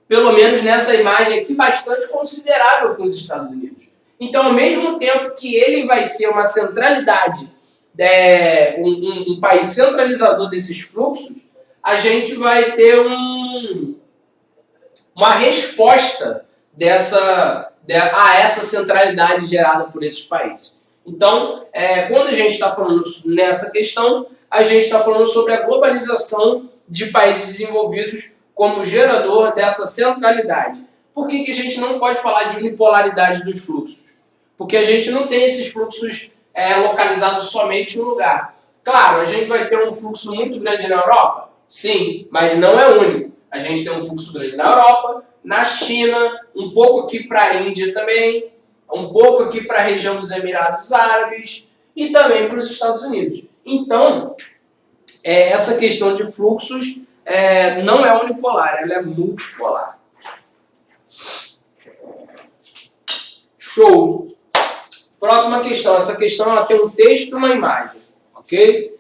A: pelo menos nessa imagem aqui, bastante considerável com os Estados Unidos. Então, ao mesmo tempo que ele vai ser uma centralidade, um país centralizador desses fluxos, a gente vai ter uma resposta a essa centralidade gerada por esses países. Então, quando a gente está falando nessa questão, a gente está falando sobre a globalização de países desenvolvidos como gerador dessa centralidade. Por que a gente não pode falar de unipolaridade dos fluxos? Porque a gente não tem esses fluxos localizados somente em um lugar. Claro, a gente vai ter um fluxo muito grande na Europa? Sim, mas não é único. A gente tem um fluxo grande na Europa, na China, um pouco aqui para a Índia também, um pouco aqui para a região dos Emirados Árabes e também para os Estados Unidos. Então, essa questão de fluxos não é unipolar, ela é multipolar. Show! Próxima questão. Essa questão ela tem um texto e uma imagem, ok?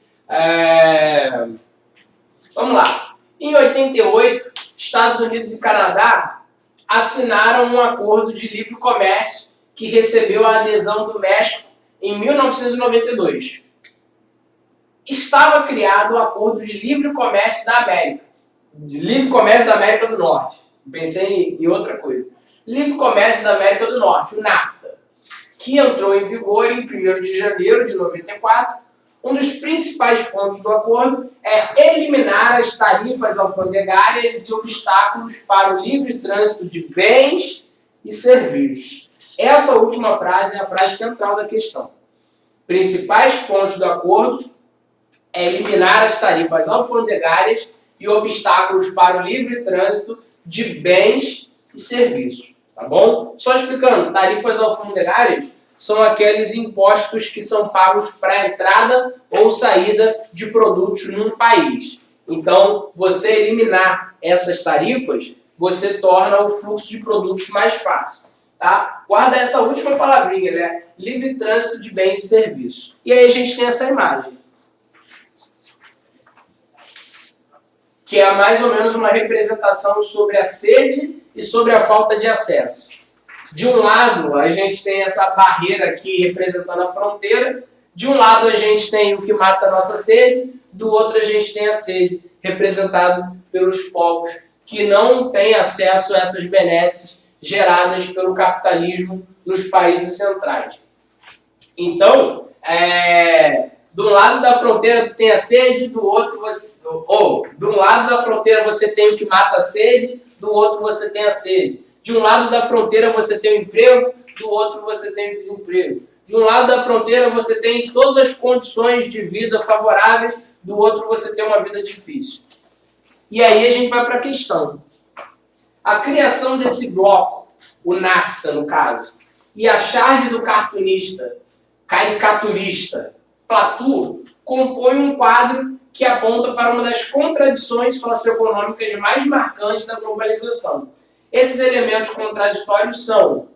A: Vamos lá. Em 88, Estados Unidos e Canadá assinaram um acordo de livre comércio que recebeu a adesão do México em 1992. Estava criado o Acordo de Livre Comércio da América. De Livre Comércio da América do Norte. Pensei em outra coisa. Livre Comércio da América do Norte, o NAFTA, que entrou em vigor em 1º de janeiro de 94. Um dos principais pontos do acordo é eliminar as tarifas alfandegárias e obstáculos para o livre trânsito de bens e serviços. Essa última frase é a frase central da questão. Principais pontos do acordo é eliminar as tarifas alfandegárias e obstáculos para o livre trânsito de bens e serviços. Tá bom? Só explicando, tarifas alfandegárias são aqueles impostos que são pagos para a entrada ou saída de produtos num país. Então, você eliminar essas tarifas, você torna o fluxo de produtos mais fácil. Tá? Guarda essa última palavrinha, né? Livre trânsito de bens e serviços. E aí a gente tem essa imagem, que é mais ou menos uma representação sobre a sede e sobre a falta de acesso. De um lado, a gente tem essa barreira aqui representando a fronteira. De um lado, a gente tem o que mata a nossa sede. Do outro, a gente tem a sede, representado pelos povos que não têm acesso a essas benesses geradas pelo capitalismo nos países centrais. Então, do lado da fronteira tu tem a sede, do outro do lado da fronteira você tem o que mata a sede, do outro você tem a sede. De um lado da fronteira você tem o emprego, do outro você tem o desemprego. De um lado da fronteira você tem todas as condições de vida favoráveis, do outro você tem uma vida difícil. E aí a gente vai para a questão. A criação desse bloco, o NAFTA no caso, e a charge do caricaturista Platur, compõe um quadro que aponta para uma das contradições socioeconômicas mais marcantes da globalização. Esses elementos contraditórios são: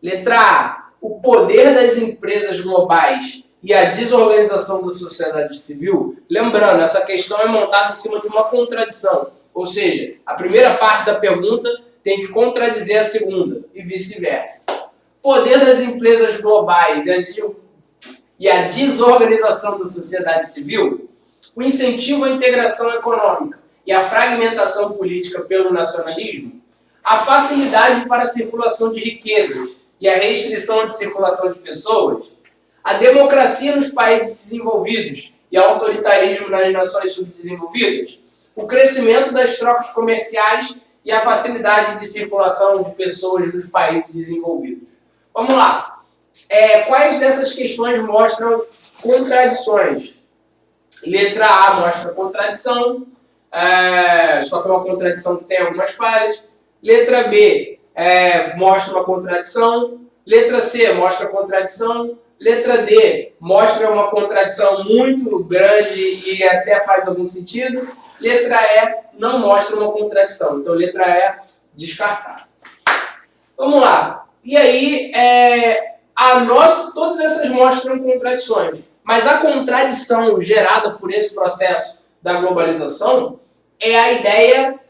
A: letra A, o poder das empresas globais e a desorganização da sociedade civil. Lembrando, essa questão é montada em cima de uma contradição. Ou seja, a primeira parte da pergunta tem que contradizer a segunda e vice-versa. Poder das empresas globais e a desorganização da sociedade civil, o incentivo à integração econômica e a fragmentação política pelo nacionalismo, a facilidade para a circulação de riquezas e a restrição de circulação de pessoas, a democracia nos países desenvolvidos e o autoritarismo nas nações subdesenvolvidas, o crescimento das trocas comerciais e a facilidade de circulação de pessoas nos países desenvolvidos. Vamos lá. Quais dessas questões mostram contradições? Letra A mostra contradição, só que é uma contradição que tem algumas falhas. Letra B mostra uma contradição, Letra C mostra contradição. Letra D mostra uma contradição muito grande e até faz algum sentido. Letra E não mostra uma contradição. Então, letra E, descartar. Vamos lá. E aí, todas essas mostram contradições. Mas a contradição gerada por esse processo da globalização é a ideia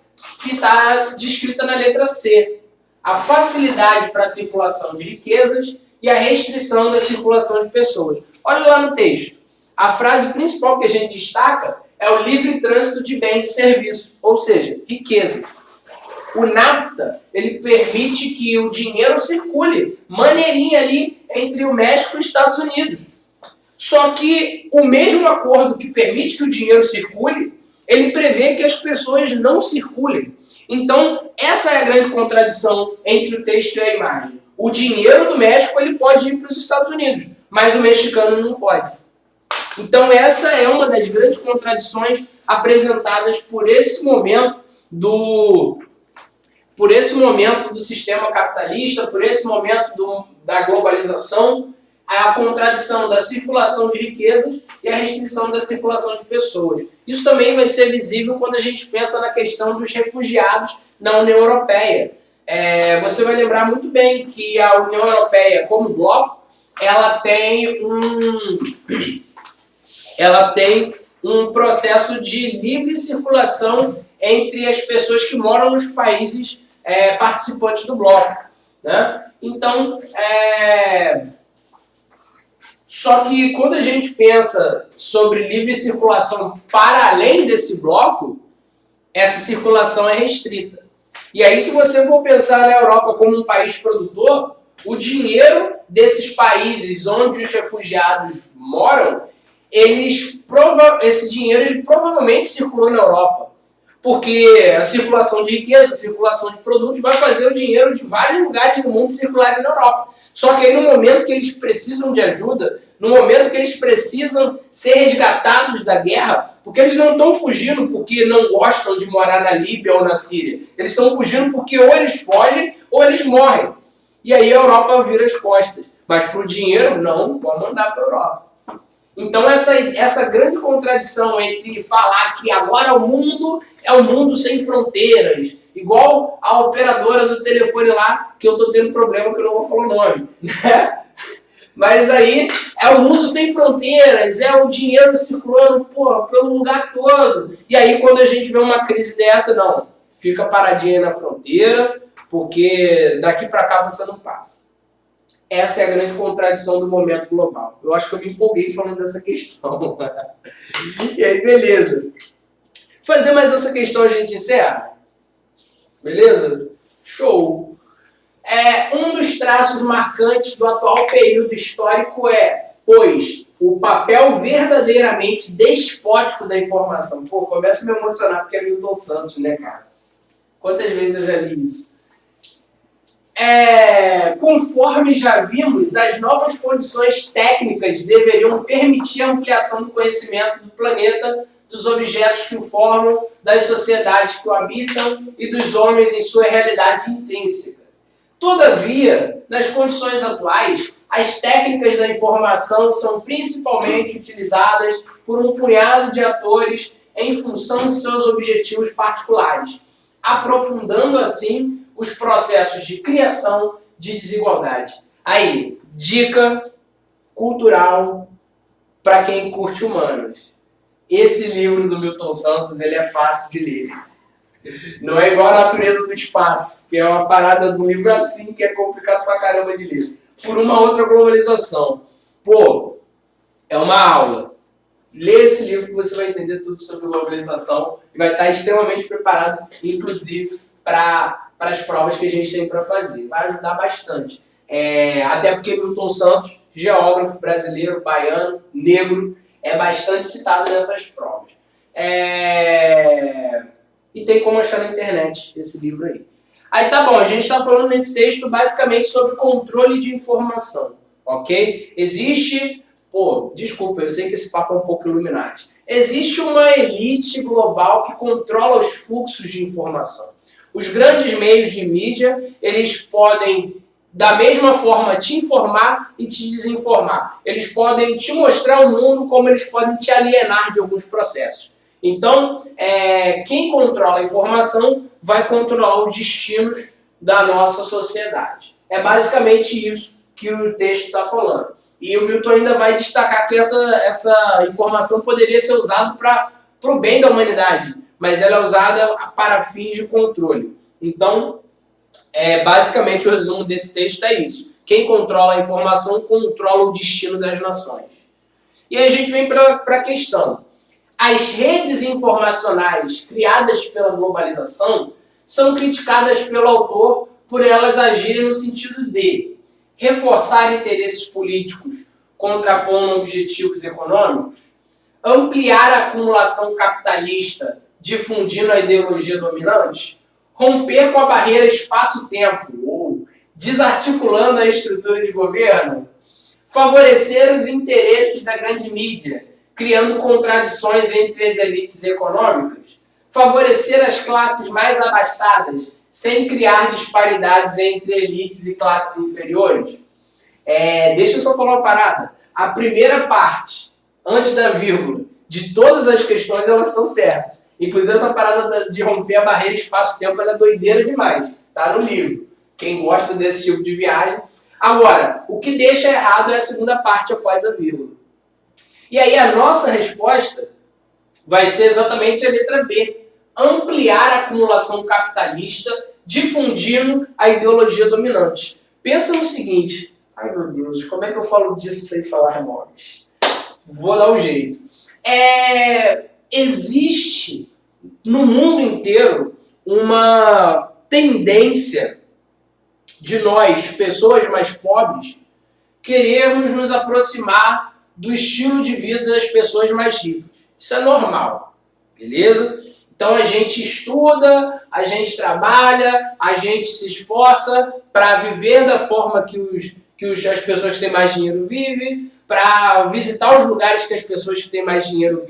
A: que está descrita na letra C. A facilidade para a circulação de riquezas e a restrição da circulação de pessoas. Olha lá no texto. A frase principal que a gente destaca é o livre trânsito de bens e serviços, ou seja, riquezas. O NAFTA, ele permite que o dinheiro circule maneirinho ali entre o México e os Estados Unidos. Só que o mesmo acordo que permite que o dinheiro circule, ele prevê que as pessoas não circulem. Então, essa é a grande contradição entre o texto e a imagem. O dinheiro do México ele pode ir para os Estados Unidos, mas o mexicano não pode. Então, essa é uma das grandes contradições apresentadas por esse momento do sistema capitalista, por esse momento da globalização, a contradição da circulação de riquezas e a restrição da circulação de pessoas. Isso também vai ser visível quando a gente pensa na questão dos refugiados na União Europeia. Você vai lembrar muito bem que a União Europeia, como bloco, ela tem um processo de livre circulação entre as pessoas que moram nos países participantes do bloco, né? Então, só que quando a gente pensa sobre livre circulação para além desse bloco, essa circulação é restrita. E aí, se você for pensar na Europa como um país produtor, o dinheiro desses países onde os refugiados moram, esse dinheiro ele provavelmente circulou na Europa. Porque a circulação de riqueza, a circulação de produtos vai fazer o dinheiro de vários lugares do mundo circular na Europa. Só que aí no momento que eles precisam de ajuda, no momento que eles precisam ser resgatados da guerra, porque eles não estão fugindo porque não gostam de morar na Líbia ou na Síria. Eles estão fugindo porque ou eles fogem ou eles morrem. E aí a Europa vira as costas. Mas para o dinheiro, não, pode mandar para a Europa. Então essa grande contradição entre falar que agora o mundo é um mundo sem fronteiras, igual a operadora do telefone lá, que eu estou tendo problema que eu não vou falar o nome, né? Mas aí é o mundo sem fronteiras, é o dinheiro circulando pelo lugar todo. E aí quando a gente vê uma crise dessa, não, fica paradinha na fronteira, porque daqui para cá você não passa. Essa é a grande contradição do momento global. Eu acho que eu me empolguei falando dessa questão. E aí, beleza. Fazer mais essa questão a gente encerra. Beleza? Show. Um dos traços marcantes do atual período histórico pois, o papel verdadeiramente despótico da informação. Começa a me emocionar porque é Milton Santos, né, cara? Quantas vezes eu já li isso? Conforme já vimos, as novas condições técnicas deveriam permitir a ampliação do conhecimento do planeta, dos objetos que o formam, das sociedades que o habitam e dos homens em sua realidade intrínseca. Todavia, nas condições atuais, as técnicas da informação são principalmente utilizadas por um punhado de atores em função de seus objetivos particulares, aprofundando assim os processos de criação de desigualdade. Aí, dica cultural para quem curte humanos. Esse livro do Milton Santos, ele é fácil de ler. Não é igual a Natureza do Espaço, que é uma parada do livro assim, que é complicado pra caramba de ler. Por uma outra globalização. É uma aula. Lê esse livro que você vai entender tudo sobre globalização e vai estar extremamente preparado, inclusive, para as provas que a gente tem para fazer. Vai ajudar bastante. Até porque Milton Santos, geógrafo brasileiro, baiano, negro, é bastante citado nessas provas. E tem como achar na internet esse livro aí. Aí tá bom, a gente está falando nesse texto basicamente sobre controle de informação, ok? Existe, desculpa, eu sei que esse papo é um pouco Illuminati. Existe uma elite global que controla os fluxos de informação. Os grandes meios de mídia, eles podem da mesma forma te informar e te desinformar. Eles podem te mostrar o mundo, como eles podem te alienar de alguns processos. Então, quem controla a informação vai controlar os destinos da nossa sociedade. É basicamente isso que o texto está falando. E o Milton ainda vai destacar que essa informação poderia ser usada para o bem da humanidade, mas ela é usada para fins de controle. Então, basicamente o resumo desse texto é isso. Quem controla a informação controla o destino das nações. E aí a gente vem para a questão. As redes informacionais criadas pela globalização são criticadas pelo autor por elas agirem no sentido de reforçar interesses políticos contrapondo objetivos econômicos, ampliar a acumulação capitalista difundindo a ideologia dominante, romper com a barreira espaço-tempo, ou desarticulando a estrutura de governo, favorecer os interesses da grande mídia, criando contradições entre as elites econômicas, favorecer as classes mais abastadas, sem criar disparidades entre elites e classes inferiores. Deixa eu só falar uma parada. A primeira parte, antes da vírgula, de todas as questões, elas estão certas. Inclusive, essa parada de romper a barreira espaço-tempo, ela é doideira demais. Tá no livro. Quem gosta desse tipo de viagem. Agora, o que deixa errado é a segunda parte após a vírgula. E aí a nossa resposta vai ser exatamente a letra B. Ampliar a acumulação capitalista, difundindo a ideologia dominante. Pensa no seguinte. Ai, meu Deus, como é que eu falo disso sem falar nomes? Vou dar um jeito. Existe no mundo inteiro uma tendência de nós, pessoas mais pobres, querermos nos aproximar do estilo de vida das pessoas mais ricas. Isso é normal, beleza? Então a gente estuda, a gente trabalha, a gente se esforça para viver da forma que as pessoas que têm mais dinheiro vivem, para visitar os lugares que as pessoas que têm mais dinheiro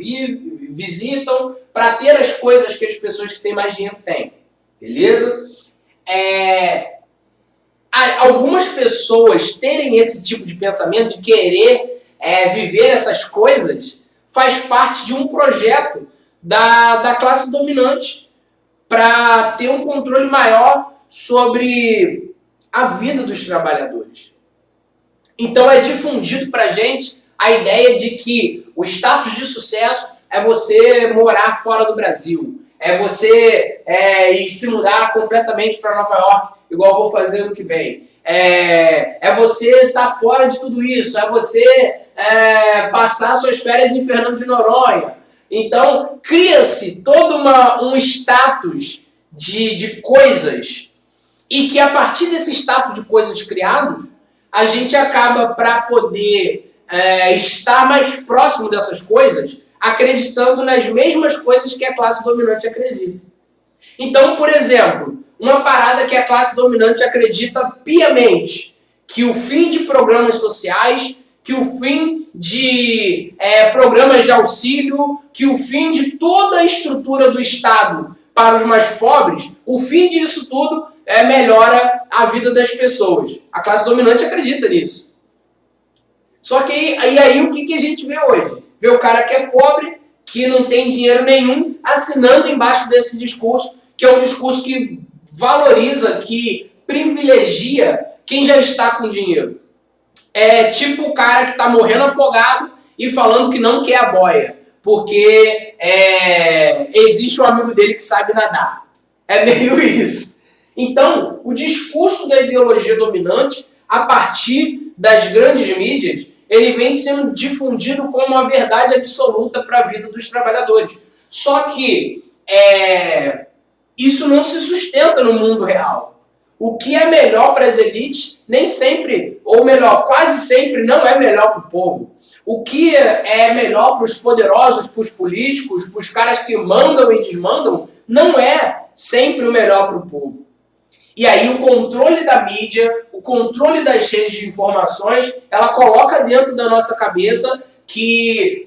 A: visitam, para ter as coisas que as pessoas que têm mais dinheiro têm. Beleza? Algumas pessoas terem esse tipo de pensamento, de querer viver essas coisas, faz parte de um projeto da classe dominante para ter um controle maior sobre a vida dos trabalhadores. Então é difundido para a gente a ideia de que o status de sucesso é você morar fora do Brasil, é você ir se mudar completamente para Nova York, igual eu vou fazer ano que vem. É você estar fora de tudo isso, é você passar suas férias em Fernando de Noronha. Então, cria-se todo um status de coisas, e que a partir desse status de coisas criados, a gente acaba, para poder estar mais próximo dessas coisas, acreditando nas mesmas coisas que a classe dominante acredita. Então, por exemplo, uma parada que a classe dominante acredita piamente, que o fim de programas sociais, que o fim de programas de auxílio, que o fim de toda a estrutura do Estado para os mais pobres, o fim disso tudo melhora a vida das pessoas. A classe dominante acredita nisso. Só que aí o que a gente vê hoje? Vê o cara que é pobre, que não tem dinheiro nenhum, assinando embaixo desse discurso, que é um discurso que valoriza, que privilegia quem já está com dinheiro. É tipo o cara que está morrendo afogado e falando que não quer a boia, porque existe um amigo dele que sabe nadar. É meio isso. Então, o discurso da ideologia dominante, a partir das grandes mídias, ele vem sendo difundido como uma verdade absoluta para a vida dos trabalhadores. Só que isso não se sustenta no mundo real. O que é melhor para as elites, nem sempre, ou melhor, quase sempre, não é melhor para o povo. O que é melhor para os poderosos, para os políticos, para os caras que mandam e desmandam, não é sempre o melhor para o povo. E aí o controle da mídia, o controle das redes de informações, ela coloca dentro da nossa cabeça que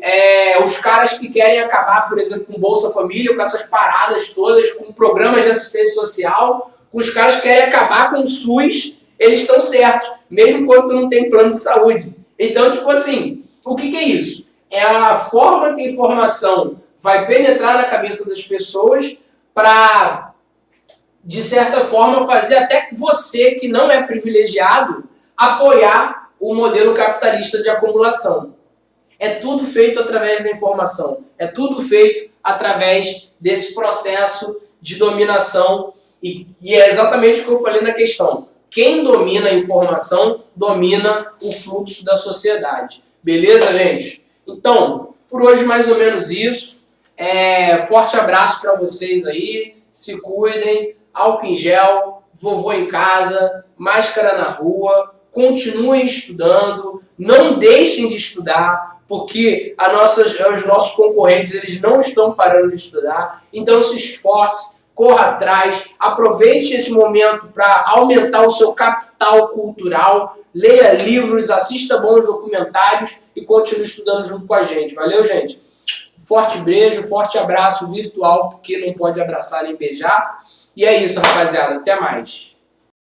A: os caras que querem acabar, por exemplo, com Bolsa Família, com essas paradas todas, com programas de assistência social, os caras que querem acabar com o SUS eles estão certos, mesmo quando tu não tem plano de saúde. Então, tipo assim, o que é isso? É a forma que a informação vai penetrar na cabeça das pessoas para, de certa forma, fazer até você, que não é privilegiado, apoiar o modelo capitalista de acumulação. É tudo feito através da informação. É tudo feito através desse processo de dominação. E é exatamente o que eu falei na questão. Quem domina a informação, domina o fluxo da sociedade. Beleza, gente? Então, por hoje mais ou menos isso. Forte abraço para vocês aí. Se cuidem. Álcool em gel, vovô em casa, máscara na rua. Continuem estudando. Não deixem de estudar, porque os nossos concorrentes eles não estão parando de estudar. Então se esforce, corra atrás, aproveite esse momento para aumentar o seu capital cultural, leia livros, assista bons documentários e continue estudando junto com a gente. Valeu, gente? Forte beijo, forte abraço virtual, porque não pode abraçar nem beijar. E é isso, rapaziada. Até mais.